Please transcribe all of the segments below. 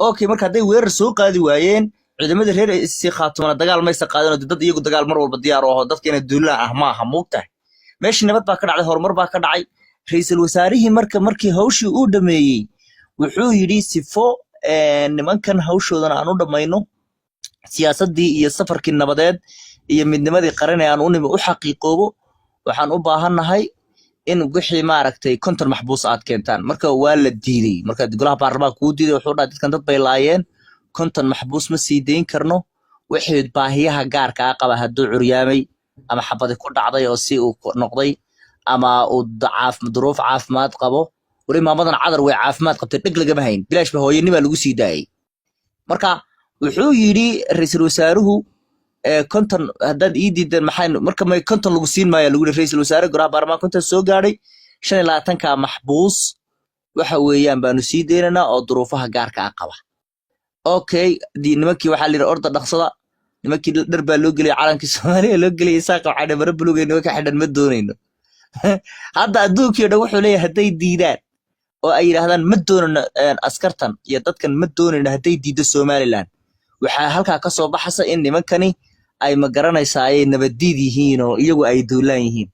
okay marka haday weerar soo qaadi waayeen ciidamada reer si khaatumana dagaal ma aysan qaadin dad iyagu dagaal mar walba diyaar oo dadka inay duulaan ah ma aha moogtahay meeshii nabad baa ka dhacday horumar baa ka dhacay ra'iisul wasaarihii markii hawshii uu dhameeyay wuxuu yiri sifo nimankan hawshoodan aan u dhamayno siyaasadii iyo safarkii nabadeed iyo midnimadii qaran ee aan u nimo u xaqiiqoobo waxaan u baahanahay in wixii maaragtay konton maxbuus aad keentaan marka waa la diiday marka golaha baarlamaanka uu diiday wuxuu dhahay dadkan dad bay laayeen konton maxbuus ma sii deyn karno wixii baahiyaha gaarka ah qaba haduu curyaamay ama xabadi ku dhacday oo si uu noqday ama uu duruuf caafimaad qabo wali maamadan cadar way caafimaad qabtay dhig laga bahayn bilaash ba hooyanimo lagu sii daayay marka wuxuu yiri ra'iisul wasaaruhu konton hadad ii diidan maxay marka may konton lagu siin maayo lagu yiri ra'iisul wasaare golaha baarlamaanka konton soo gaaray 25 ka maxbuus waxa weeyaan baanu sii deynanaa oo duruufaha gaarka ah qaba okay nimankii waxa la yiri orda dhaqsada nimankii dhar baa loo geliyay calankii Soomaaliya loo geliyay saaq waxa mara buluugayno ka xidhan ma doonayno hadda adduunkii dhan wuxuu leeyahay haday diidaan oo ay yiraahdaan ma doonayno askartan iyo dadkan ma doonayno haday diido Soomaaliland waxa halka ka soo baxaysa in nimankani ay ma garanaysaa ay nabadiid yihiin oo iyagu ay duulaan yihiin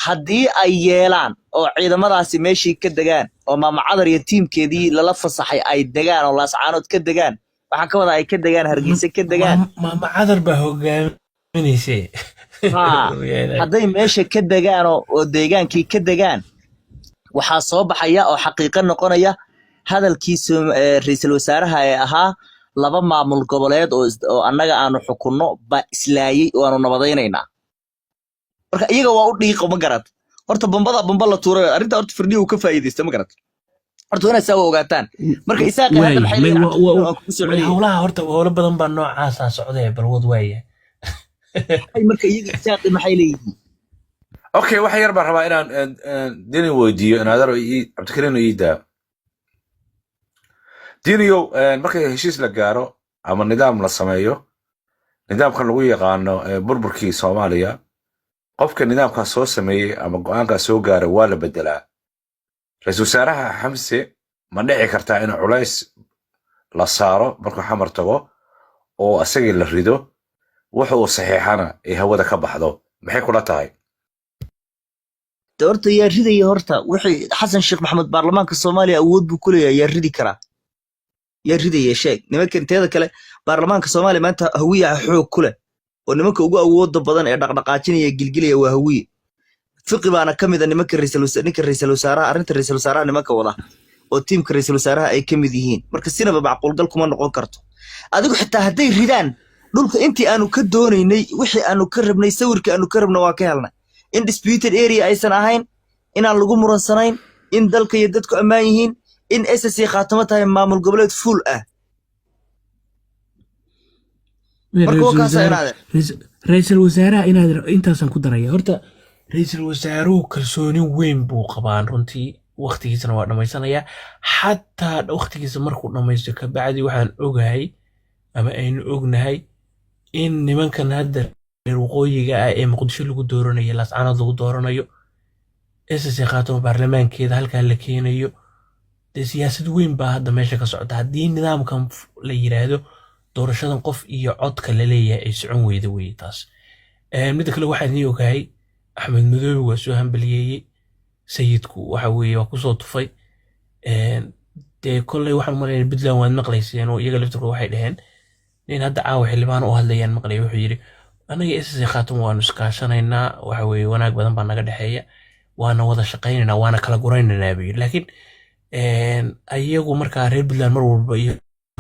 haddii ay yeelaan oo ciidamadaasi meeshii ka degaan oo maama cadar iyo tiimkeedii lala fasaxay ay degaan oo laascaanood ka degaan waxa ka wada ay ka degaan hargeysa ka degaan maama cadar baa hogaaminaysa hadday meesha ka degaan oo deegaankii ka degaan waxaa soo baxaya oo xaqiiqo noqonaya hadalkiisa ra'iisul wasaaraha ee ahaa laba maamul goboleed oo annaga aanu xukunno ba islaayay oo aanu nabadaynaynaa marka iyaga waa u dhiiqo ma garad horta bomba la tuuray arinta horta firdhiyo uu ka faa'iideysta ma garad horta wana saa ogaataan marka isaaqi hadda maxay leeyahay hawlaha horta hawlo badan baa noocaas ah socday balwad waaya ay marka iyaga isaaqi maxay leeyihiin okay waxa yar baan rabaa inaan dini weydiiyo inaadaro Cabdikariin Iida diniyo markay heshiis la gaaro ama nidaam la sameeyo nidaamkan lagu yaqaano burburkii Soomaaliya qofka nidaamka soo sameeyay ama go'aanka soo gaaray waa la bedelaa ra'iisul wasaaraha Xamse ma dhici kartaa in culays la saaro markuu xamar tago oo asagii la rido wuxuu saxiixana ee hawada ka baxdo maxay kula tahay horta yaa ridaya horta wixii Xasan Sheekh Maxamed baarlamaanka Soomaaliya awood buu ku leeyahay yaa ridi karaa yaa ridaya sheeg nimanka inteeda kale baarlamaanka Soomaaliya maanta hawiya xoog kule oo nimanka ugu awoodda badan ee dhaqdhaqaajinaya gilgilaya waa hawiye fiqi baana kamid ah nimanka ra'iisul wasaaraha arinta ra'iisul wasaaraha nimanka wada oo tiimka ra'iisul wasaaraha ay kamid yihiin marka sinaba macquul gal kuma noqon karto adigu xitaa haday ridaan dhulka intii aanu ka doonaynay wixii aanu ka rabnay sawirka aanu ka rabnay waa ka helnay in disputed area aysan ahayn inaan lagu muransanayn in dalka iyo dadku ammaan yihiin in SSC khaatamo tahay maamul goboleed full ah ra'iisul wasaaraha inaad intaasan ku daraya horta ra'iisul wasaaruhu kalsooni weyn buu qabaan runtii waqtigiisana waa dhamaysanaya xataa waqtigiisa markuu dhamaysto ka bacdi waxaan ogahay ama aynu ognahay in nimankan hadda reer waqooyiga ah ee Muqdisho lagu dooranayo laascaanood lagu dooranayo SSC khaatamo baarlamaankeeda halkaa la keenayo siyaasad weyn baa hadda meesha ka socda haddii nidaamkan la yiraahdo doorashadan qof iyo codka la leeyahay ay socon weyda weey taas mid kale waxaan idin ogahay Axmed Madoobe waa soo hambaliyay sayidku waxa weeye waa ku soo tufay de kulay waxaan maleeyay Puntland waan maqlayseen oo iyaga laftirkooda waxay dhaheen in hadda caawa xildhibaan oo hadlayaan maqlay wuxuu yiri anaga SSC khaatamo waanu iskaashanaynaa waxa weeye wanaag badan baa naga dhaxeeya waana wada shaqaynaynaa waana kala guraynaynaa laakiin ayagu markaa reer Puntland mar walba iyo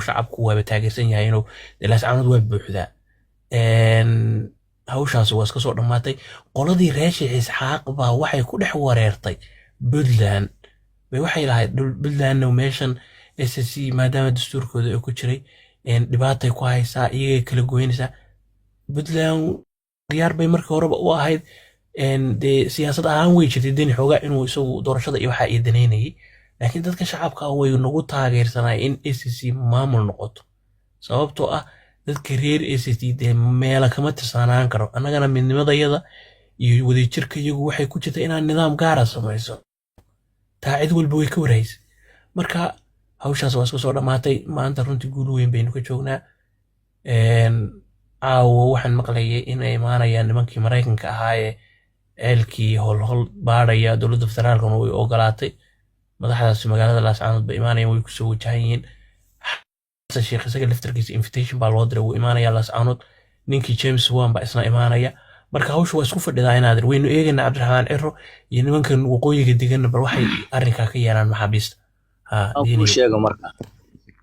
shacabku waa taageersan yahay inuu laascaanood waa buuxdaa hawshaas waa iska soo dhamaatay qoladii reeshiis Isxaaq baa waxay ku dhex wareertay Puntland bay waxay lahayd Puntland meeshan SSC maadaama dastuurkooda ay ku jiray dhibaatay ku haysaa iyaga kala goynaysaa Puntland diyaar bay markii horeba u ahayd de siyaasad ahaan way jirtay dani xoogaa inuu isagu doorashada iyo waxa ay daneynayay laakiin dadka shacabka way nagu taageersanay in SSC maamul noqoto sababtoo ah dadka reer SSC de meela kama tirsanaan karo annagana midnimadayada iyo wadajirka iyagu waxay ku jirtaa inaan nidaam gaar ah samayso taa cid walba way ka warhaysay marka hawshaas waa isku soo dhammaatay maanta runtii guul weyn baynu ka joognaa caawa waxaan maqlayay inay imaanayaan nimankii maraykanka ahaayee ceelkii howlhol baadhaya dowladda federaalkana way ogolaatay madaxdaasi magaalada laascaanood ba imaanayaan way kusoo wajahan yihiin sheekh isaga laftarkiisa invitation baa loo diray wuu imaanaya laascaanood ninkii James Wan baa isna imaanaya marka hawshu waa isku fadhidaa inaadir waynu eegaynaa Cabdiraxmaan Ciro iyo nimankan waqooyiga degan bal waxay arrinkaa ka yeelaan maxaabiista ku sheego marka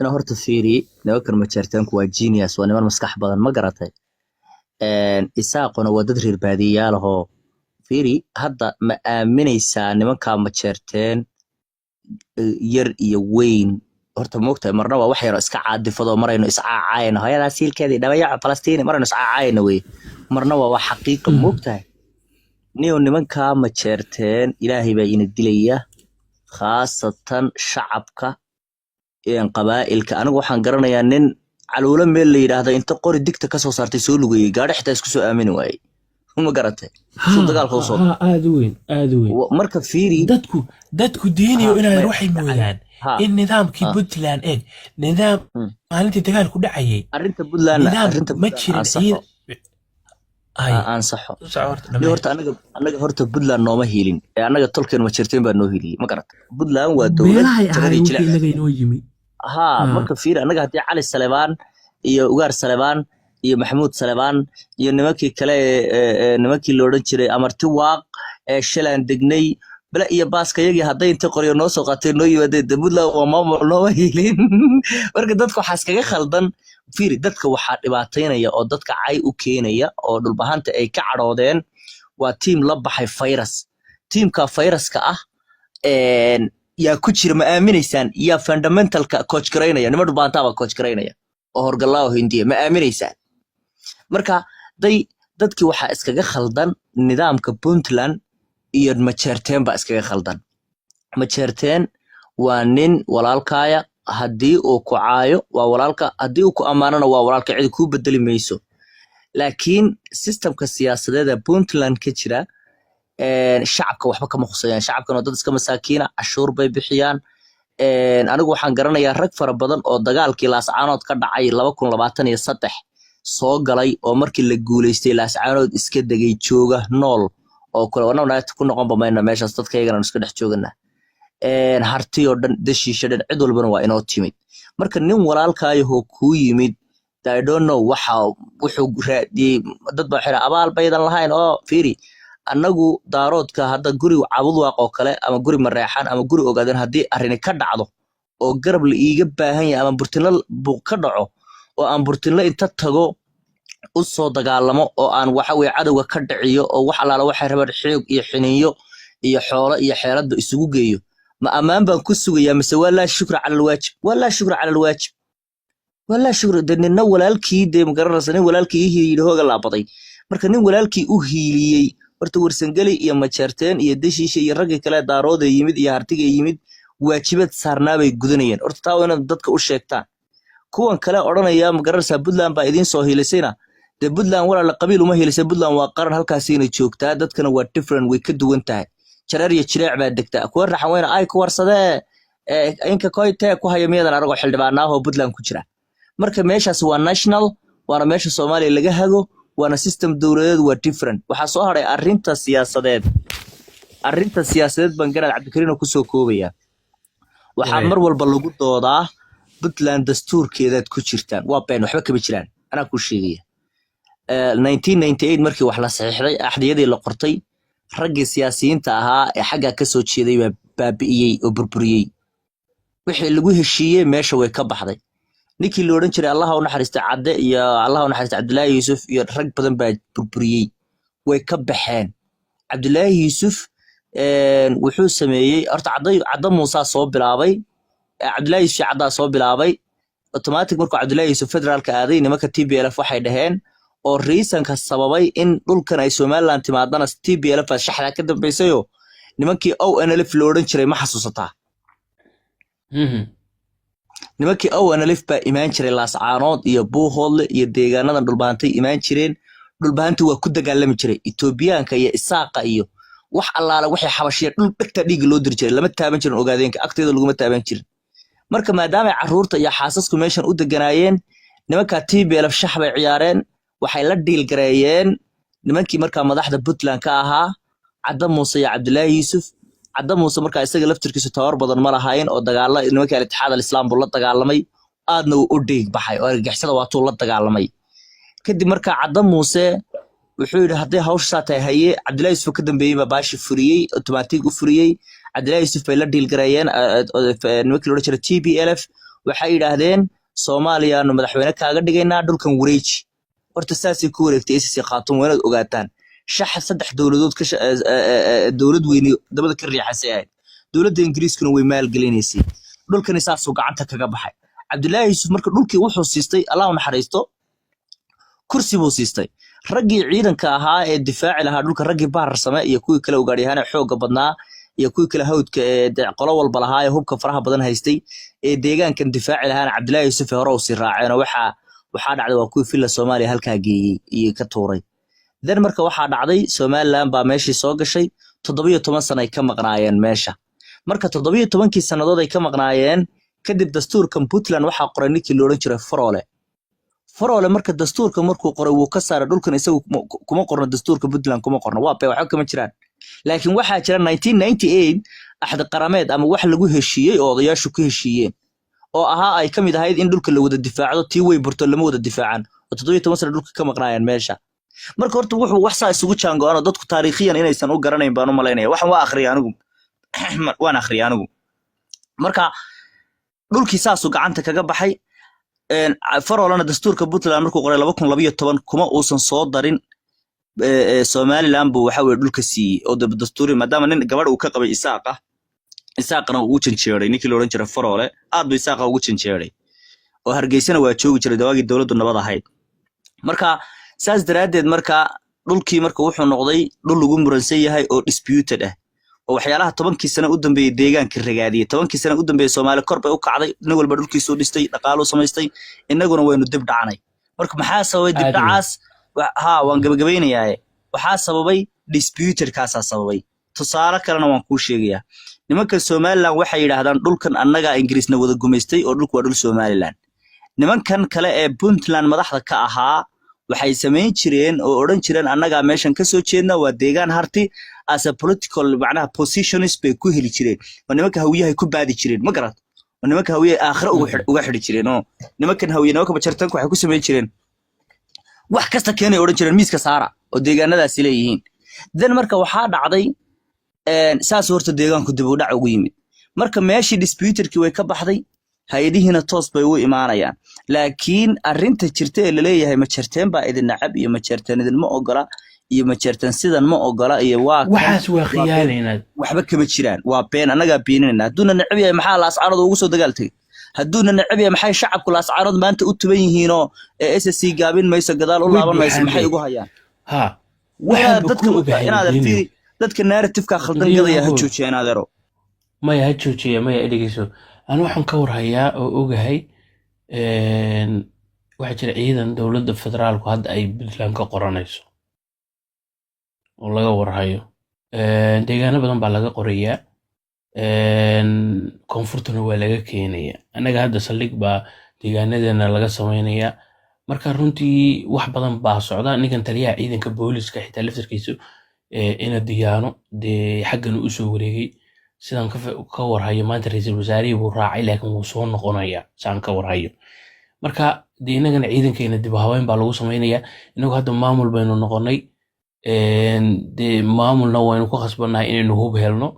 ina horta fiiri nimankan majartaanku waa genius waa niman maskax badan ma garatay isaaqona waa dad reer baadiyaal ahoo fiiri hadda ma aaminaysaa nimanka majarteen yar iyo weyn horta moogtahay marna waa wax yar iska caadifado marayno iscaacayna hooyadaas hilkeedii dhabayaca Palestine marayno iscaacayna way marna waa wax xaqiiqo moogtahay nimanka majarteen ilaahay baa ina dilaya khaasatan shacabka qabaa'ilka anigu waxaan garanayaa nin caluula meel la yiraahdo inta qori digta ka soo saartay soo lugayay gaadhi xitaa isku soo aamini waayay ma garatay soo dagaalka soo aad weyn marka fiiri dadku diinayo inay waxay moodaan in nidaamkii Puntland nidaam maalintii dagaalku dhacayay arrinta Puntland ma jirin ansaxo horta anaga horta Puntland nooma hiilin anaga tolkeen ma jirteen baa noo hiiliyay ma garatay Puntland waa dowlad marka fiir anaga hadii Cali Salebaan iyo Ugaar Salebaan iyo Maxamuud Salebaan iyo nimankii kale nimankii loo oran jiray amarti waaq shalaan degnay bala iyo baaska yagii haday inta qoriyo noo soo qaatay noo yimaadeen Puntland waa maamul nooma hiilin marka dadku waxa iskaga khaldan fiiri dadka waxa dhibaataynaya oo dadka cay u keenaya oo dhulbahanta ay ka caroodeen waa team la baxay virus teamka viruska ah yaa ku jira ma aaminaysaan yaa fundamentalka coach gareynaya nima dhulbahanta ba coach gareynaya oo horgalaa Hindiya ma aaminaysaan marka dadkii waxa iskaga khaldan nidaamka Puntland iyo majarteen ba iskaga khaldan majarteen waa nin walaalkaaya haddii uu ku caayo waa walaalka haddii uu ku amaanana waa walaalka cid ku bedeli mayso laakiin systemka siyaasadeed ee Puntland ka jira shacabka waxba kama khusayaan shacabkana dad iska masaakiina cashuur bay bixiyaan anigu waxaan garanayaa rag fara badan oo dagaalkii Laascaanood ka dhacay 2023 soo galay oo markii la guuleystay Laascaanood iska dagay jooga nool oo kale wana ku noqon bamayna meeshaas dadkaygana iska dhex joogana hartiyo dhan dashiisha dhan cid walbana waa inoo timid marka nin walaalkaayo ku yimid I don't know wuxuu raadiyay dad baa xira abaal baydan lahayn oo fiiri anagu daaroodka hadda guri cabud waaq oo kale ama guri mareexan ama guri ogaadan hadii arrin ka dhacdo oo garab la iiga baahan yahay ama burtinla buuq ka dhaco oo aan burtinla inta tago u soo dagaalamo oo aan waxa way cadawga ka dhiciyo oo wax alaala waxay rabaan xoog iyo xiniyo iyo xoolo iyo xeelada isugu geeyo ma amaan baan ku sugayaa mise wala shukr cala alwaajib wala shukr cala alwaajib wala shukr dadna walaalkii de magaranaysan walaalkii hiiliyay hooga laabaday marka nin walaalkii u hiiliyay horta warsangali iyo majarteen iyo dashiisha iyo rag kale daarooda yimid iyo hartiga yimid waajibad saarnaabay gudanayeen horta taa waa inaad dadka u sheegtaan kuwan kale oranaya magaranaysa Puntland baa idin soo hiilisayna de Puntland wala la qabiil uma hiilisay Puntland waa qaran halkaas inay joogtaa dadkana waa different way ka duwan tahay jareer iyo jireec baa degtaa kuwa raxweyn ay ku warsadee inka koyte ku hayamiyadan arago xildhibaanaha Puntland ku jira marka meeshaas waa national waana meesha Soomaaliya laga hago waana system dawladeed waa different waxa soo haray arrinta siyaasadeed bangaraad Cabdikariin ku soo koobaya waxa mar walba lagu doodaa Puntland dastuurkeedaad ku jirtaan waa been waxba kama jiraan ana ku sheegaya 1998 markii wax la saxiixday axdiyadii la qortay raggii siyaasiyiinta ahaa ee xagga ka soo jeeday baa baabi'iyay oo burburiyay wixii lagu heshiiyay meesha way ka baxday ninkii la oran jiray Allah u naxariisto Cadde iyo Allah u naxariisto Cabdullaahi Yuusuf iyo rag badan baa burburiyay way ka baxeen Cabdullaahi Yuusuf wuxuu sameeyay horta Cadde Muuse soo bilaabay Cabdullaahi Yuusuf Cadde soo bilaabay automatic markuu Cabdullaahi Yuusuf federaalka aaday nimanka TPLF waxay dhaheen oo reasonka sababay in dhulkan ay Soomaaliland timaadana TPLF shaxda ka dambaysayo nimankii ONLF loo oran jiray ma xasuusataa nimankii ONLF baa imaan jiray Laascaanood iyo Buuhoodle iyo deegaanadan dhulbaantay imaan jireen dhulbaantu waa ku dagaalami jiray Etoobiyaanka iyo Isaaqa iyo wax allaala waxay xabashiya dhul dhigta dhiig loo dir jiray lama taaban jirin ogaadeenka agteeda laguma taaban jirin marka maadaama carruurta iyo xaasasku meeshan u deganaayeen nimanka TPLF shax bay ciyaareen waxay la dhiil gareeyeen nimankii markaa madaxda Puntland ka ahaa Cadda Muuse iyo Cabdullaahi Yuusuf Cadda Muuse markaa isaga laftirkiisu tabar badan ma lahayn oo dagaalo nimanka Itixaad al-Islaam buu la dagaalamay aadna u dhiig baxay oo argagixisada waatuu la dagaalamay kadib markaa Cadda Muuse wuxuu yidhi hadday hawsha saatay haye Cabdullaahi Yuusuf ka dambeeyay baa baashi furiyey automatic u furiyey Cabdullaahi Yuusuf bay la dhiil gareeyeen nimankii loo jiray TPLF waxay yidhaahdeen Soomaaliyaanu madaxweyne kaaga dhigaynaa dhulkan wareeji horta saasay ku wareegtay SSC Khaatuum wanaad ogaataan shax saddex dawladood ka dawlad weyn dabada ka riixasay ahayd dawladda Ingiriiskuna way maalgelinaysay dhulkan isaasoo gacanta kaga baxay Cabdullaahi Yuusuf marka dhulkii wuxuu siistay Allah u naxariisto kursi buu siistay raggii ciidanka ahaa ee difaaci lahaa dhulka raggii baarsame iyo kuwii kale ugaadhiyahana xooga badnaa iyo kuwii kale hawdka ee qolo walba lahaa ee hubka faraha badan haystay ee deegaankan difaaci lahaana Cabdullaahi Yuusuf hore u sii raaceen waxaa dhacday waa kuwii filla Soomaaliya halkaa geeyay iyo ka tuuray dan marka waxaa dhacday Somaliland baa meeshii soo gashay 17 sano ay ka maqnaayeen meesha marka 17kii sanadood ay ka maqnaayeen kadib dastuurkan Puntland waxaa qoray ninkii loo oran jiray Faroole marka dastuurka markuu qoray wuu ka saaray dhulkan isagu kuma qorno dastuurka Puntland kuma qorno waa bay waxa kama jiraan laakiin waxaa jira 1998 axad qarameed ama wax lagu heshiiyey oo odayaashu ku heshiiyeen oo ahaa ay kamid ahayd in dhulka la wada difaacdo tii way burto lama wada difaacan oo 17 sano dhulka ka maqnaayeen meesha marka horta wuxuu wax saa isugu jaango'an dadku taariikhiyan inaysan u garanayn baan u maleynaya waxan waa akhriya anigu marka dhulkii saasuu gacanta kaga baxay Faroolana dastuurka Puntland markuu qoray 2012 kuma uusan soo darin Somaliland buu waxa weey dhulka siiyay oo dastuuri maadaama nin gabadh uu ka qabay Isaaqna uu janjeeray ninkii loo oran jiray Faroole aad buu Isaaqa ugu janjeeray oo Hargeysana waa joogi jiray dawaagii dawladdu nabad ahayd marka saas daraadeed marka dhulkii marka wuxuu noqday dhul lagu muransan yahay oo disputed ah oo waxyaalaha 10kii sano u dambeeyay deegaanka ragaadiyay 10kii sano u dambeeyay Soomaaliya kor bay u kacday nin walba dhulkiisu dhistay dhaqaalo samaystay inaguna waynu dib dhacnay marka maxaa sababay dib dhacaas waan gabagabeynayaa waxaa sababay disputed kaasa sababay tusaale kalena waan ku sheegayaa nimanka Somaliland waxay yiraahdaan dhulkan annaga Ingiriisna wada gumeystay oo dhulku waa dhul Somaliland nimankan kale ee Puntland madaxda ka ahaa waxay sameyn jireen oo oran jireen annaga meeshan ka soo jeedna waa deegaan harti as a political macnaha positionist bay ku heli jireen oo nimanka hawiyaha ku baadi jireen ma garad oo nimanka hawiyaha aakhira uga xidhi jireen oo nimankan hawiyaha nimanka bajartanku waxay ku sameyn jireen wax kasta keenay oran jireen miiska saara oo deegaanadaas leeyihiin dan marka waxaa dhacday saas horta deegaanku dib u dhac ugu yimid marka meeshii disputerkii way ka baxday hay'adihiina toos bay u imaanayaan laakiin arinta jirta ee la leeyahay ma jarteen baa idin nacab iyo ma jarteen idin ma ogola iyo ma jarteen sidan ma ogola iyo waxaas waa khiyaanaynaa waxba kama jiraan waa been anaga beeninayna haduuna nacab yahay maxaa la ascaarada ugu soo dagaaltay haduuna nacab yahay maxay shacabku la ascaarada maanta u tuban yihiin oo SSC gaabin mayso gadaal u laaban mayso maxay ugu hayaan waxa dadka inaad fiiri dadka narrative-ka khaldan gadaya ha joojiyaan adeero maya ha joojiya maya dhigayso أنا waxaan ka warhayaa oo ogahay waxa jira ciidan dawladda federaalku hadda ay Puntland ka qoranayso oo laga warhayo deegaano badan baa laga qorayaa koonfurtuna waa laga keenaya anaga hadda saldhig baa deegaanadeena laga sameynaya marka runtii wax badan baa socda ninkan taliyaha ciidanka booliska xitaa laftarkiisu ina diyaano xaggan u soo wareegay sidaan ka warhayo maanta ra'iisul wasaarihi buu raacay laakiin wuu soo noqonayaa saan ka warhayo marka inagana ciidankeena dib u habeyn baa lagu samaynayaa inagu hadda maamul baynu noqonay maamulna waynu ku khasbannahay inaynu hub helno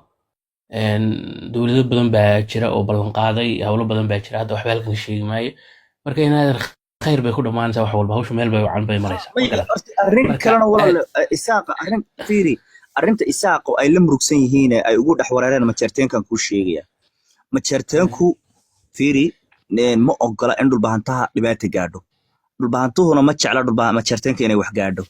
dowlado badan baa jira oo ballan qaaday hawlo badan baa jira hadda waxba halkan ka sheegi maayo marka inaadan khayr bay ku dhamaanaysaa wax walba hawsha meel bay wacan bay maraysaa arrin kalena walaal Isaaqa arrin fiiri arrinta Isaaqo ay la murugsan yihiin ay ugu dhax wareereen ma jarteenkan ku sheegaya ma jarteenku fiiri ma ogola in dhulbahantaha dhibaato gaadho dhulbahantuhuna ma jecla ma jarteenka inay wax gaadho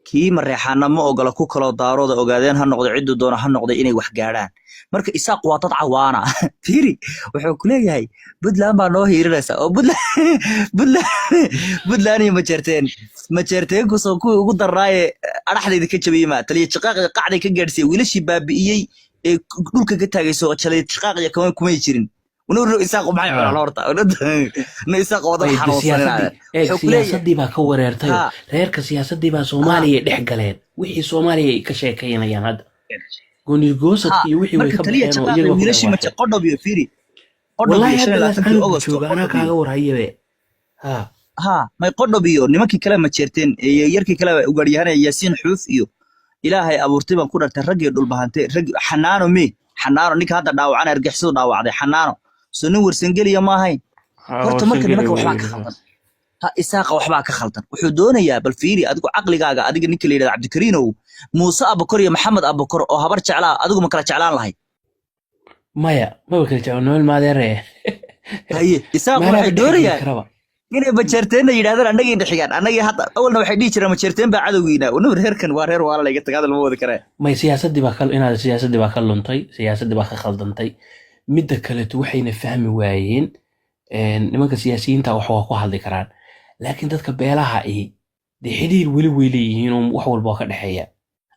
kii mareexana ma ogola ku kala daarooda ogaadeen ha noqdo ciddu doona ha noqdo inay wax gaadhaan marka Isaaq waa dad cawaana fiiri wuxuu ku leeyahay Puntland baa noo hiirinaysa oo Puntland ma jarteen ku soo ku ugu daraaye araxdeeda ka jabiyay ma taliye shaqaaqa qacday ka gaadhsay wiilashii baabi'iyay ee dhulka ka taagayso jalay shaqaaqa kuma jirin ونور إساق ومعي على الورطة إساق وضع Ay, حنوصل siyaasadii baa ka wareertay reerka siyaasadii baa Soomaaliya dhex galeen wixii Soomaaliya ay ka sheekeynayaan hadda goonigosadka iyo wixii way ka baxeen oo iyaga wiilashii ma qodhob iyo fiiri wallahi hadda laascaan jooga anaa kaaga warhayabe ما qodhob iyo nimankii kale ma jeerteen yarkii kale ugaaryahanay Yaasiin Xuuf iyo ilaahay abuurtay baan ku dhartay rag iyo dhulbahantay rag xanaano ninka hadda dhaawacan argixisada dhaawacday xanaano soo nin warsan geliya ma ahayn horta marka nimanka waxbaa ka khaldan isaaqa waxbaa ka khaldan wuxuu doonayaa bal fiiri adigu caqligaaga adiga ninka la yiraahdo Cabdikariinow Muuse Abukar iyo Maxamed Abukar oo habar jeclaa adigu ma kala jeclaan lahayd maya ma kala jeclaan nool maadeere haye isaaq waxay doonayaa inay bajeerteena yiraahdaan anagii dhixigaan anagii hadda awalna waxay dhigi jireen bajeerteen baa cadowgiina oo reerkan waa reer waala laga tagad lama wada karee may siyaasadii baa ka luntay siyaasadii baa ka khaldantay midda kale waxayna fahmi waayeen nimanka siyaasiyiinta wax waa ku hadli karaan laakiin dadka beelaha ay xiriir weli way leeyihiin oo wax walba ka dhaxeeya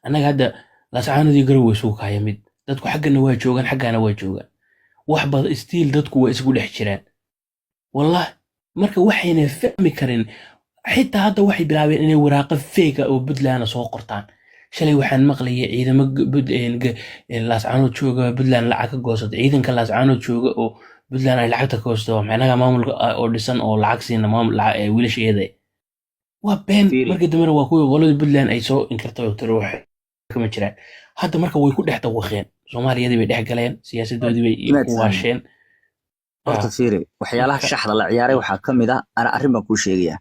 annaga hadda laascaanadii garow way soo kaaya mid dadku xaggana waa joogan xaggana waa joogan wax bad stiil dadku waa isku dhex jiraan wallahi marka waxayna fahmi karin xitaa hadda waxay bilaabeen inay waraaqo fake oo Puntland soo qortaan shalay waxaan maqlayay ciidamo laascaanood jooga Puntland lacag ka goosada ciidanka laascaanood jooga oo Puntland ay lacagta ka goosto macnaha maamulka oo dhisan oo lacag siina maamul wiilasheeda waa been markii dambe waa kuwa qolada Puntland ay soo inkirtay oo tiro wax kama jiraan hadda marka way ku dhex dawaqeen Soomaaliyadii bay dhex galeen siyaasadoodii bay u waasheen horta fiiri waxyaalaha shaxda la ciyaaray waxa kamid ah ana arrin baan ku sheegaya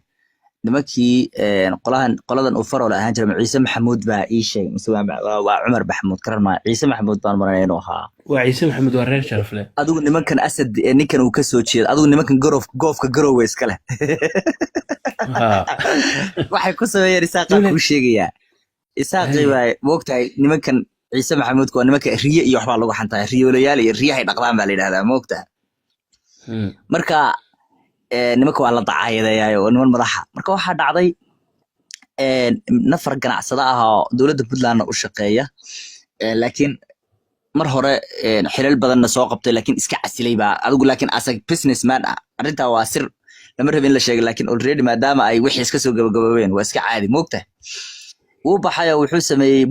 nimankii qoladan u farol ahaan jiray Ciise Maxamuud baa ii sheegay mise waa Cumar Maxamuud karma Ciise Maxamuud baan maray inuu ahaa waa Ciise Maxamuud waa reer sharaf leh adigu nimankan asad ninkan uu ka soo jeedo adigu nimankan goofka garowe iska leh waxay ku sameeyeen isaaqa ku sheegaya isaaqi baa moogtahay nimankan Ciise Maxamuud waa nimanka riye iyo waxba lagu xantaa riyoolayaal iyo riyahay dhaqdaan baa la yiraahdaa moogtahay marka nimanka waa la dacaayadeeyay oo niman madaxa marka waxa dhacday nafar ganacsada ah oo dawladda Puntland u shaqeeya laakiin mar hore xilal badan soo qabtay laakiin iska casilay baa adigu laakiin asag businessman arinta waa sir lama rabin la sheegay laakiin already maadaama ay wixii iska soo gabagabeen waa iska caadi moogtahay uu baxay wuxuu sameeyay